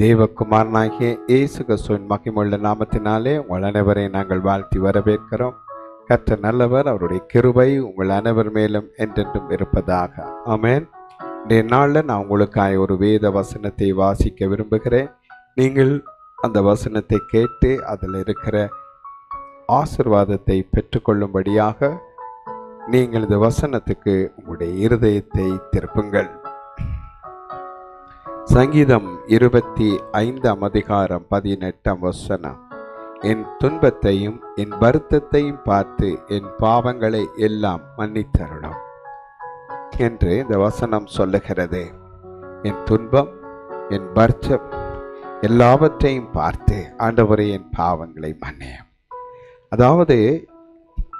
தேவகுமாரனாகிய இயேசு கிறிஸ்துவின் மகிமையுள்ள நாமத்தினாலே உங்கள் அனைவரை நாங்கள் வாழ்த்தி வரவேற்கிறோம். கர்த்தர் நல்லவர், அவருடைய கிருபை உங்கள் அனைவர் மேலும் என்றென்றும் இருப்பதாக. ஆமென். இன்றைய நாளில் நான் உங்களுக்காக ஒரு வேத வசனத்தை வாசிக்க விரும்புகிறேன். நீங்கள் அந்த வசனத்தை கேட்டு அதில் இருக்கிற ஆசீர்வாதத்தை பெற்றுக்கொள்ளும்படியாக நீங்கள் இந்த வசனத்துக்கு உங்களுடைய இருதயத்தை திருப்புங்கள். சங்கீதம் 25 அதிகாரம் 18 வசனம். என் துன்பத்தையும் என் வருத்தத்தையும் பார்த்து என் பாவங்களை எல்லாம் மன்னித்தருளும் என்று இந்த வசனம் சொல்லுகிறது. என் துன்பம், என் வருத்தம் எல்லாவற்றையும் பார்த்து ஆண்டவரே என் பாவங்களை மன்னியும். அதாவது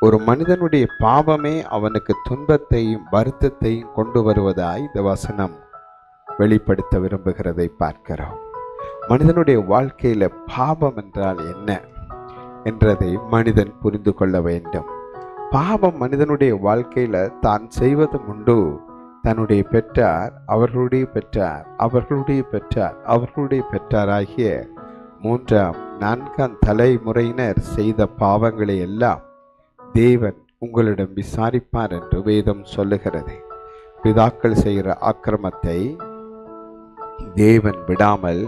ஒரு மனிதனுடைய பாவமே அவனுக்கு துன்பத்தையும் வருத்தத்தையும் கொண்டு வருவதாய் இந்த வசனம் வெளிப்படுத்த விரும்புகிறதை பார்க்கிறோம். மனிதனுடைய வாழ்க்கையில பாவம் என்றால் என்ன என்றதை மனிதன் புரிந்து கொள்ள வேண்டும். பாவம் மனிதனுடைய வாழ்க்கையில தான் செய்வது உண்டு. தன்னுடைய பெற்றார், அவர்களுடைய பெற்றார், அவர்களுடைய பெற்றார், அவர்களுடைய பெற்றாராகிய 3ஆம் 4ஆம் தலைமுறையினர் செய்த பாவங்களை எல்லாம் தேவன் உங்களிடம் விசாரிப்பார் என்று வேதம் சொல்லுகிறது. பிதாக்கள் செய்கிற அக்கிரமத்தை தேவன் விடாமல்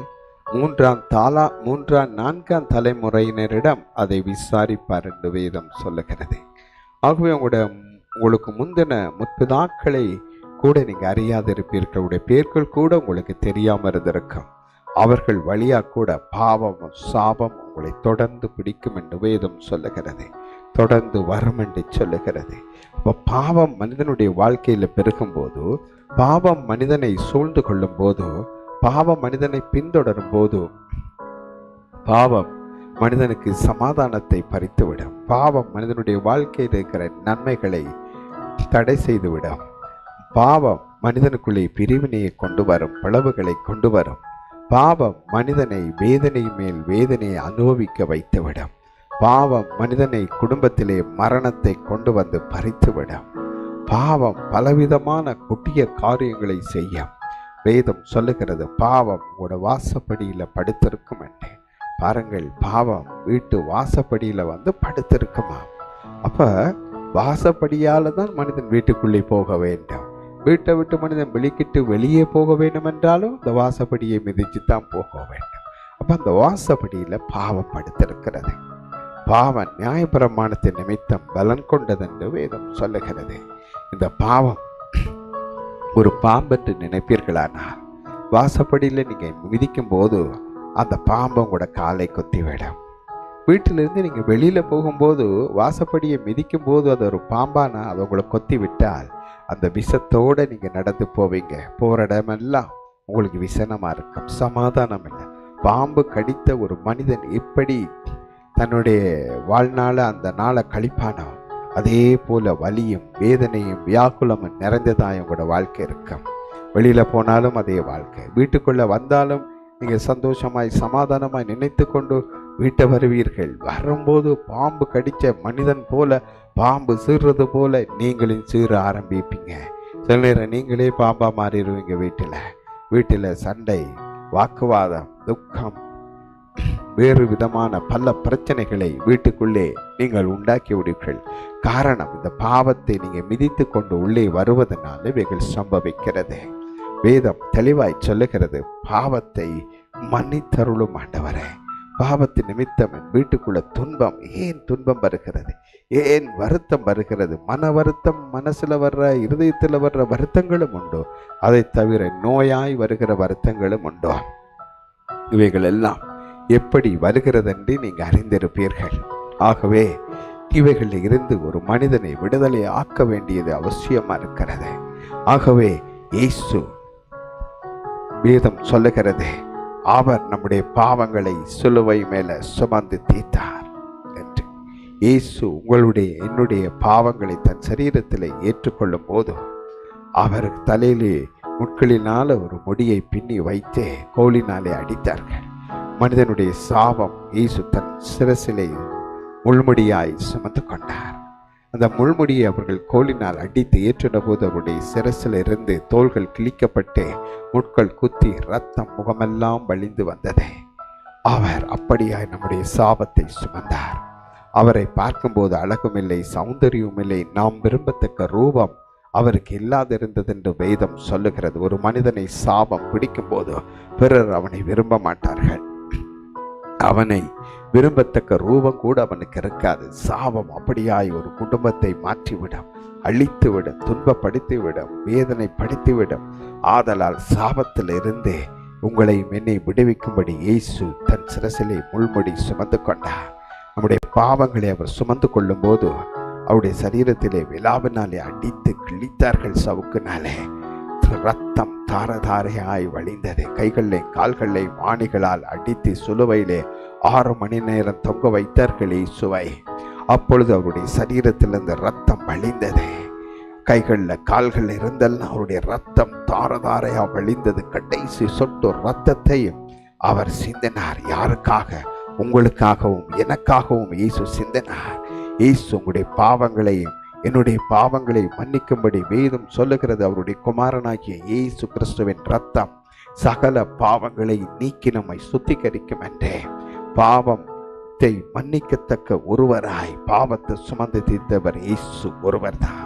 3ஆம் 4ஆம் தலைமுறையினரிடம் அதை விசாரிப்பார் என்று வேதம் சொல்லுகிறது. ஆகவே உங்களுக்கு முந்தின முற்பிதாக்களை கூட நீங்கள் அறியாதிருப்பீர்கள். உடைய பேர்கள் கூட உங்களுக்கு தெரியாமல் இருந்திருக்கும். அவர்கள் வழியா கூட பாவமும் சாபம் உங்களை தொடர்ந்து பிடிக்கும் என்று வேதம் சொல்லுகிறது. தொடர்ந்து வரும் என்று சொல்லுகிறது. அப்போ பாவம் மனிதனுடைய வாழ்க்கையில பெருகும் போது, பாவம் மனிதனை சூழ்ந்து கொள்ளும் போது, பாவம் மனிதனை பின்தொடரும் போது, பாவம் மனிதனுக்கு சமாதானத்தை பறித்துவிடும். பாவம் மனிதனுடைய வாழ்க்கையில் இருக்கிற நன்மைகளை தடை செய்துவிடும். பாவம் மனிதனுக்குள்ளே பிரிவினையை கொண்டு வரும், பிளவுகளை கொண்டு வரும். பாவம் மனிதனை வேதனை மேல் வேதனையை அனுபவிக்க வைத்துவிடும். பாவம் மனிதனை குடும்பத்திலே மரணத்தை கொண்டு வந்து பறித்துவிடும். பாவம் பலவிதமான கொடிய காரியங்களை செய்யும். வேதம் சொல்லுகிறது, பாவம் உங்களோட வாசப்படியில படுத்திருக்கும் என்று. பாருங்கள், பாவம் வீட்டு வாசப்படியில வந்து படுத்திருக்குமா. அப்ப வாசப்படியால தான் மனிதன் வீட்டுக்குள்ளே போக வேண்டும். வீட்டை விட்டு மனிதன் வெளிக்கிட்டு வெளியே போக வேண்டும் என்றாலும் இந்த வாசப்படியை மிதிச்சு தான் போக வேண்டும். அப்ப அந்த வாசப்படியில பாவம் படுத்திருக்கிறது. பாவம் நியாயப்பிரமாணத்தின் நிமித்தம் பலன் கொண்டது என்று வேதம் சொல்லுகிறது. இந்த பாவம் ஒரு பாம்பென்று நினைப்பீர்களானால், வாசப்படியில் நீங்க மிதிக்கும் போது அந்த பாம்பை கூட காலை கொத்தி விடும். வீட்டிலிருந்து நீங்க வெளியில போகும்போது வாசப்படியை மிதிக்கும் போது அது ஒரு பாம்பானா அதை உங்களை கொத்தி விட்டால் அந்த விஷத்தோட நீங்க நடந்து போவீங்க. போற இடமெல்லாம் உங்களுக்கு விசனமா இருக்கும், சமாதானம் இல்லை. பாம்பு கடித்த ஒரு மனிதன் எப்படி தன்னுடைய வாழ்நாள அந்த நாளை கழிப்பானோ, அதே போல வலியும் வேதனையும் வியாகுலமும் நிறைந்ததான் உங்களோட வாழ்க்கை இருக்கும். வெளியில போனாலும் அதே வாழ்க்கை. வீட்டுக்குள்ள வந்தாலும் நீங்க சந்தோஷமாய் சமாதானமாய் நினைத்து கொண்டு வீட்டை வருவீர்கள். வரும்போது பாம்பு கடிச்ச மனிதன் போல, பாம்பு சீர்றது போல நீங்களும் சீர ஆரம்பிப்பீங்க. சில நேரம் நீங்களே பாம்பா மாறிடுவீங்க. வீட்டில் சண்டை, வாக்குவாதம், துக்கம், வேறு விதமான பல பிரச்சனைகளை வீட்டுக்குள்ளே நீங்கள் உண்டாக்கி விடுவீர்கள். காரணம், இந்த பாவத்தை நீங்க மிதித்து கொண்டு உள்ளே வருவதனால இவைகள் சம்பவிக்கிறது. வேதம் தெளிவாய் சொல்லுகிறது, பாவத்தை மன்னித்தருளும் ஆண்டவரே. பாவத்தின் நிமித்தம் வீட்டுக்குள்ள துன்பம், ஏன் துன்பம் வருகிறது, ஏன் வருத்தம் வருகிறது? மன வருத்தம், மனசுல வர்ற, இருதயத்தில் வர்ற வருத்தங்களும் உண்டு. அதை தவிர நோயாய் வருகிற வருத்தங்களும் உண்டு. இவைகள் எல்லாம் எப்படி வருகிறது என்று நீங்க அறிந்திருப்பீர்கள். ஆகவே இவைகளில் இருந்து ஒரு மனிதனை விடுதலை ஆக்க வேண்டியது அவசியமா இருக்கிறது. ஆகவே இயேசு, வேதம் சொல்லுகிறது, அவர் நம்முடைய பாவங்களை சிலுவை மேல சுமந்து தீர்த்தார் என்று. இயேசு உங்களுடைய என்னுடைய பாவங்களை தன் சரீரத்தில் ஏற்றுக்கொள்ளும் போது அவர் தலையிலே முட்களினால ஒரு முடியை பின்னி வைத்து கோலினாலே அடித்தார்கள். மனிதனுடைய சாபம் இயேசு தன் சிரசிலே முள்முடியாய் சுமந்து கொண்டார். அந்த முள்முடியை அவர்கள் கோலினால் அடித்து ஏற்றின போது அவருடைய சிரசில் இருந்து தோள்கள் கிழிக்கப்பட்டு முட்கள் குத்தி ரத்தம் முகமெல்லாம் வழிந்து வந்தது. அவர் அப்படியாய் நம்முடைய சாபத்தை சுமந்தார். அவரை பார்க்கும்போது அழகும் இல்லை, சௌந்தரியமும் இல்லை, நாம் விரும்பத்தக்க ரூபம் அவருக்கு இல்லாதிருந்தது என்று வேதம் சொல்லுகிறது. ஒரு மனிதனை சாபம் பிடிக்கும் போது பிறர் அவனை விரும்ப மாட்டார்கள். அவனை விரும்பத்தக்க ரூபம் கூட அவனுக்கு இருக்காது. சாபம் அப்படியாய் ஒரு குடும்பத்தை மாற்றிவிடும், அழித்துவிடும், துன்பப்படுத்திவிடும், வேதனை படுத்திவிடும். ஆதலால் சாபத்தில் இருந்து உங்களையும் என்னை விடுவிக்கும்படி இயேசு தன் சிரசிலே முள்முடி சுமந்து கொண்டார். நம்முடைய பாவங்களை அவர் சுமந்து கொள்ளும் போது அவருடைய சரீரத்திலே விலாவினாலே அடித்து கிழித்தார்கள். சவுக்குனாலே ரத்தம் தாரதாரையாய் வழிந்தது. கைகளிலே கால்களை ஆணிகளால் அடித்து சிலுவையிலே 6 மணி நேரம் தொங்க வைத்தார்கள் இயேசுவை. அப்பொழுது அவருடைய சரீரத்திலிருந்து ரத்தம் வழிந்தது. கைகளில் கால்கள் இருந்தெல்லாம் அவருடைய ரத்தம் தாரதாரையா வழிந்தது. கடைசி சொட்டு ரத்தத்தையும் அவர் சிந்தினார். யாருக்காக? உங்களுக்காகவும் எனக்காகவும் இயேசு சிந்தினார். இயேசு உங்களுடைய பாவங்களையும் என்னுடைய பாவங்களை மன்னிக்கும்படி வேதம் சொல்லுகிறது. அவருடைய குமாரனாகிய இயேசு கிறிஸ்துவின் ரத்தம் சகல பாவங்களை நீக்கி நம்மை சுத்திகரிக்கும் என்றே பாவத்தை மன்னிக்கத்தக்க ஒருவராய் பாவத்தை சுமந்து தீர்த்தவர் இயேசு ஒருவர் தான்.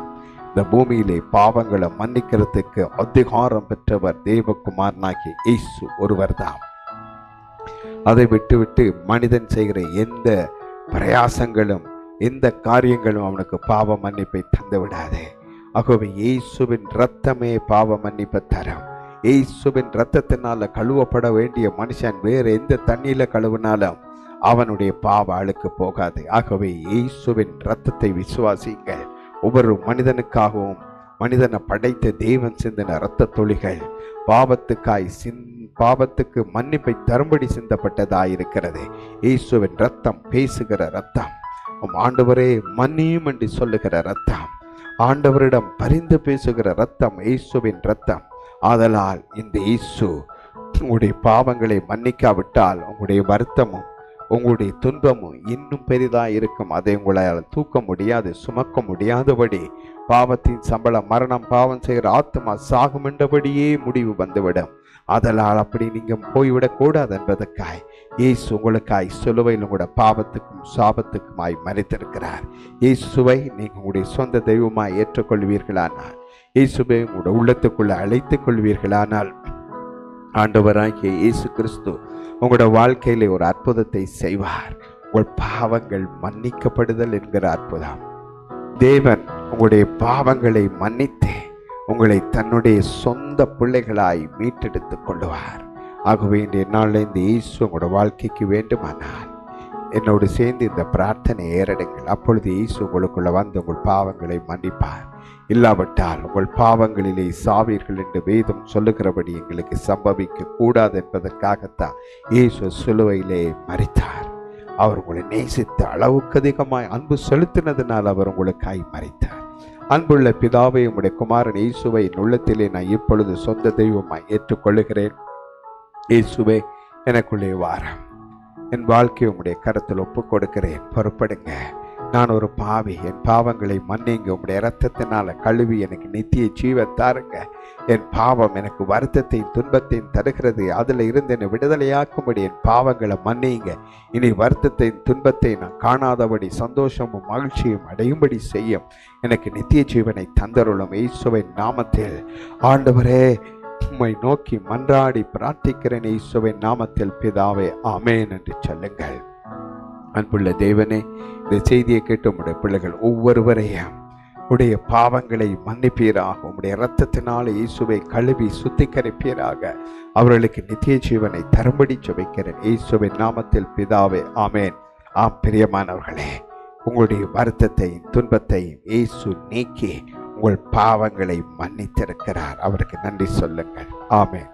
இந்த பூமியிலே பாவங்களை மன்னிக்கிறதுக்கு அதிகாரம் பெற்றவர் தேவகுமாரனாகிய இயேசு ஒருவர் தான். அதை விட்டுவிட்டு மனிதன் செய்கிற எந்த பிரயாசங்களும் எந்த காரியங்களும் அவனுக்கு பாவ மன்னிப்பை தந்து விடாது. ஆகவே இயேசுவின் இரத்தமே பாவ மன்னிப்பை தரும். இயேசுவின் இரத்தத்தினால கழுவப்பட வேண்டிய மனுஷன் வேறு எந்த தண்ணியில கழுவினாலும் அவனுடைய பாவ அழுக்கு போகாது. ஆகவே இயேசுவின் இரத்தத்தை விசுவாசிங்கள். ஒவ்வொரு மனிதனுக்காகவும் மனிதனை படைத்த தேவன் சிந்தின இரத்த துளிகள் பாவத்துக்கு மன்னிப்பை தரும்படி சிந்தப்பட்டதாயிருக்கிறது. இயேசுவின் இரத்தம் பேசுகிற இரத்தம், ஆண்டவரே மன்னியும் என்று சொல்லுகிற இரத்தம், ஆண்டவரிடம் பரிந்து பேசுகிற இரத்தம் இயேசுவின் இரத்தம். ஆதலால் இந்த இயேசு உங்களுடைய பாவங்களை மன்னிக்காவிட்டால் உங்களுடைய வருத்தமும் உங்களுடைய துன்பமும் இன்னும் பெரிதாக இருக்கும். அதை உங்களால் தூக்க முடியாது, சுமக்க முடியாதபடி பாவத்தின் சம்பளம் மரணம், பாவம் செய்கிற ஆத்மா சாகும் என்றபடியே முடிவு வந்துவிடும். அதனால் அப்படி நீங்கள் போய்விடக்கூடாது என்பதற்காய் இயேசு உங்களுக்காய் சிலுவையில் உங்களோட பாவத்துக்கும் சாபத்துக்குமாய் மரித்திருக்கிறார். இயேசுவை நீங்கள் உங்களுடைய சொந்த தெய்வமாய் ஏற்றுக்கொள்வீர்களானால், இயேசுவை உங்களோட உள்ளத்துக்குள்ள அழைத்துக் கொள்வீர்களானால், ஆண்டவராகிய இயேசு கிறிஸ்து உங்களோட வாழ்க்கையிலே ஒரு அற்புதத்தை செய்வார். உங்கள் பாவங்கள் மன்னிக்கப்படுதல் என்கிற அற்புதம். தேவன் உங்களுடைய பாவங்களை மன்னித்து உங்களை தன்னுடைய சொந்த பிள்ளைகளாய் மீட்டெடுத்துக் கொள்ளுவார். ஆகவே இன்றைய நாளில் இந்த இயேசு உங்களோட வாழ்க்கைக்கு வேண்டுமானால் என்னோடு சேர்ந்து இந்த பிரார்த்தனை ஏறடுங்கள். அப்பொழுது இயேசு உங்களுக்குள்ள வந்து உங்கள் பாவங்களை மன்னிப்பார். இல்லாவிட்டால் உங்கள் பாவங்களிலே சாவீர்கள் என்று வேதம் சொல்லுகிறபடி எங்களுக்கு சம்பவிக்க கூடாது என்பதற்காகத்தான் இயேசு சிலுவையிலே மரித்தார். அவர் உங்களை நேசித்த அளவுக்கு அதிகமாய் அன்பு செலுத்தினதினால் அவர் உங்களுக்காய் மரித்தார். அன்புள்ள பிதாவை, உம்முடைய குமாரன் இயேசுவை உள்ளத்திலே நான் இப்பொழுது சொந்த தெய்வமாய் ஏற்றுக்கொள்ளுகிறேன். இயேசுவே, எனக்குள்ளே வாரம், என் வாழ்க்கையை உம்முடைய கரத்தில் ஒப்புக் கொடுக்கிறேன். பொறுப்படுங்க. நான் ஒரு பாவி, என் பாவங்களை மன்னிங்க. உம்முடைய இரத்தத்தினால கழுவி எனக்கு நித்திய ஜீவன் தாருங்க. என் பாவம் எனக்கு வருத்தத்தையும் துன்பத்தையும் தருகிறது. அதில் இருந்து என்னை விடுதலையாக்கும்படி என் பாவங்களை மன்னிங்க. இனி வருத்தத்தையும் துன்பத்தையும் நான் காணாதபடி சந்தோஷமும் மகிழ்ச்சியும் அடையும்படி செய்யும். எனக்கு நித்திய ஜீவனை தந்தருளும். இயேசுவின் நாமத்தில் ஆண்டவரே உம்மை நோக்கி மன்றாடி பிரார்த்திக்கிறேன். இயேசுவின் நாமத்தில் பிதாவே, ஆமென் என்று சொல்லுங்கள். அன்புள்ள தேவனே, இந்த செய்தியை கேட்டு உம்முடைய பிள்ளைகள் ஒவ்வொருவரையும் உடைய பாவங்களை மன்னிப்பீராக. உம்முடைய இரத்தத்தினால இயேசுவை கழுவி சுத்திகரிப்பீராக. அவர்களுக்கு நித்திய ஜீவனை தரும்படி ஜெபிக்கிறேன். இயேசுவின் நாமத்தில் பிதாவே, ஆமென். ஆம் பிரியமானவர்களே, உங்களுடைய வருத்தத்தையும் துன்பத்தையும் இயேசு நீக்கி உங்கள் பாவங்களை மன்னித்திருக்கிறார். அவருக்கு நன்றி சொல்லுங்கள். ஆமென்.